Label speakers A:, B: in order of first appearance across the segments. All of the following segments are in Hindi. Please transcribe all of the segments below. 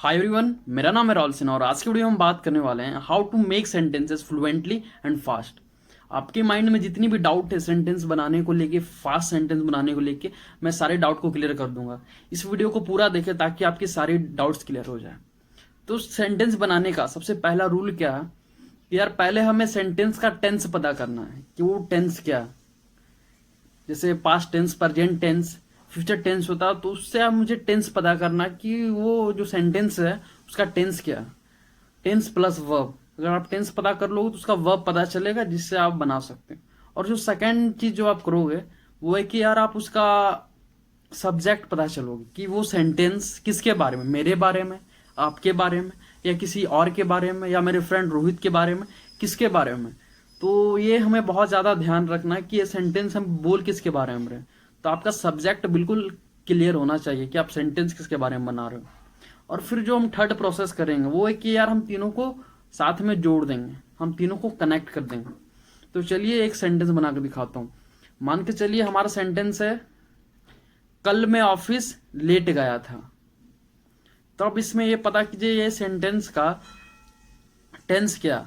A: हाय एवरीवन, मेरा नाम है राहुल सिन्हा और आज की वीडियो में हम बात करने वाले हैं how to make sentences fluently and fast. आपके माइंड में जितनी भी डाउट है सेंटेंस बनाने को लेके, फास्ट सेंटेंस बनाने को लेके, मैं सारे डाउट को क्लियर कर दूंगा। इस वीडियो को पूरा देखें ताकि आपके सारे डाउट्स क्लियर हो जाए। तो सेंटेंस बनाने का सबसे पहला रूल क्या है कि यार पहले हमें सेंटेंस का टेंस पता करना है कि वो टेंस क्या है। जैसे past tense, present tense, future tense होता है, तो उससे आप मुझे टेंस पता करना कि वो जो सेंटेंस है उसका टेंस क्या है। टेंस प्लस वर्ब, अगर आप टेंस पता कर लोगे तो उसका वर्ब पता चलेगा जिससे आप बना सकते हैं। और जो सेकंड चीज जो आप करोगे वो है कि यार आप उसका सब्जेक्ट पता चलोगे कि वो सेंटेंस किसके बारे में, मेरे बारे में, आपके बारे में, या किसी और के बारे में, या मेरे फ्रेंड रोहित के बारे में, किसके बारे में। तो ये हमें बहुत ज्यादा ध्यान रखना है कि ये सेंटेंस हम बोल किसके बारे में रहे। तो आपका सब्जेक्ट बिल्कुल क्लियर होना चाहिए कि आप सेंटेंस किसके बारे में बना रहे हो। और फिर जो हम थर्ड प्रोसेस करेंगे वो है कि यार हम तीनों को साथ में जोड़ देंगे, हम तीनों को कनेक्ट कर देंगे। तो चलिए एक सेंटेंस बना के दिखाता हूं। मान के चलिए हमारा सेंटेंस है, कल मैं ऑफिस लेट गया था। तो अब इसमें ये पता कीजिए ये सेंटेंस का टेंस क्या,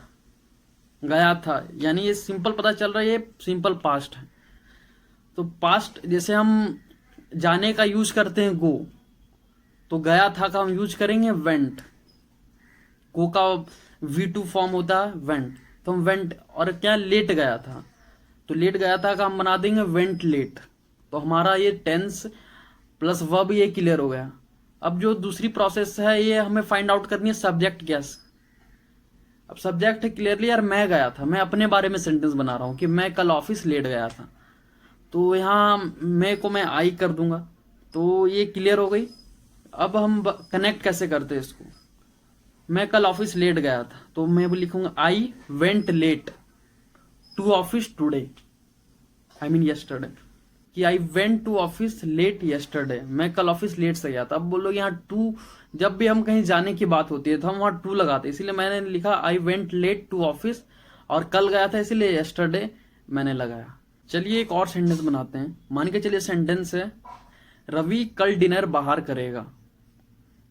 A: गया था, यानी ये सिंपल पता चल रहा है, ये सिंपल पास्ट है। तो पास्ट जैसे हम जाने का यूज करते हैं गो, तो गया था का हम यूज करेंगे वेंट। गो का V2 फॉर्म होता है वेंट, तो हम वेंट। और क्या लेट गया था, तो लेट गया था का हम बना देंगे वेंट लेट। तो हमारा ये टेंस प्लस वर्ब ये क्लियर हो गया। अब जो दूसरी प्रोसेस है ये हमें फाइंड आउट करनी है सब्जेक्ट क्या। अब सब्जेक्ट है क्लियरली यार मैं गया था, मैं अपने बारे में सेंटेंस बना रहा हूं कि मैं कल ऑफिस लेट गया था। तो यहाँ मैं को मैं आई कर दूंगा, तो ये क्लियर हो गई। अब हम कनेक्ट कैसे करते हैं इसको। मैं कल ऑफिस लेट गया था तो मैं लिखूंगा I went late to office today, I mean yesterday, कि I went to office late yesterday, मैं कल ऑफिस लेट से गया था। अब बोलो यहाँ टू, जब भी हम कहीं जाने की बात होती है तो हम वहां टू लगाते हैं, इसीलिए मैंने लिखा I went late to office, और कल गया था इसीलिए यस्टरडे मैंने लगाया। चलिए एक और सेंटेंस बनाते हैं। मान के चलिए सेंटेंस है, रवि कल डिनर बाहर करेगा।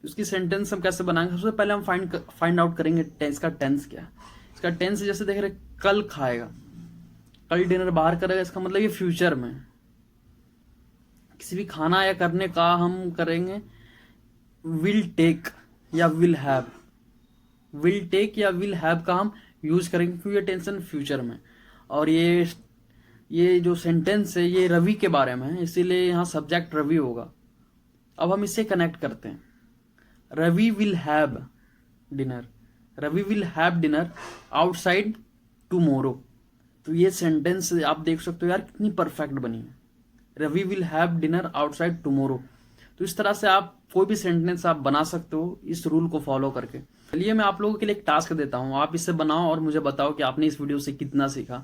A: उसकी सेंटेंस हम कैसे बनाएंगे, सबसे पहले हम फाइंड आउट करेंगे इसका टेंस क्या है। इसका टेंस जैसे देख रहे कल खाएगा, कल डिनर बाहर करेगा, इसका मतलब ये फ्यूचर में किसी भी खाना या करने का हम करेंगे विल टेक या विल हैव। विल टेक या विल हैव का हम यूज करेंगे क्योंकि ये टेंशन फ्यूचर में। और ये जो सेंटेंस है ये रवि के बारे में है, इसीलिए यहाँ सब्जेक्ट रवि होगा। अब हम इससे कनेक्ट करते हैं, Ravi will have dinner, Ravi will have dinner outside tomorrow. तो ये सेंटेंस आप देख सकते हो यार कितनी परफेक्ट बनी है, Ravi will have dinner outside tomorrow. तो इस तरह से आप कोई भी सेंटेंस आप बना सकते हो इस रूल को फॉलो करके। चलिए मैं आप लोगों के लिए एक टास्क देता हूं, आप इसे बनाओ और मुझे बताओ कि आपने इस वीडियो से कितना सीखा।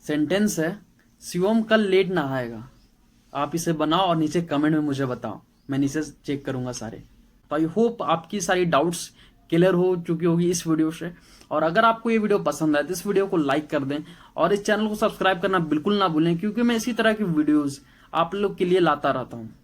A: सेंटेंस है, शिवम कल लेट नहाएगा। आप इसे बनाओ और नीचे कमेंट में मुझे बताओ, मैं नीचे चेक करूंगा सारे। तो आई होप आपकी सारी डाउट्स क्लियर हो चुकी होगी इस वीडियो से। और अगर आपको ये वीडियो पसंद आए तो इस वीडियो को लाइक कर दें और इस चैनल को सब्सक्राइब करना बिल्कुल ना भूलें, क्योंकि मैं इसी तरह की वीडियोस आप लोग के लिए लाता रहता हूँ।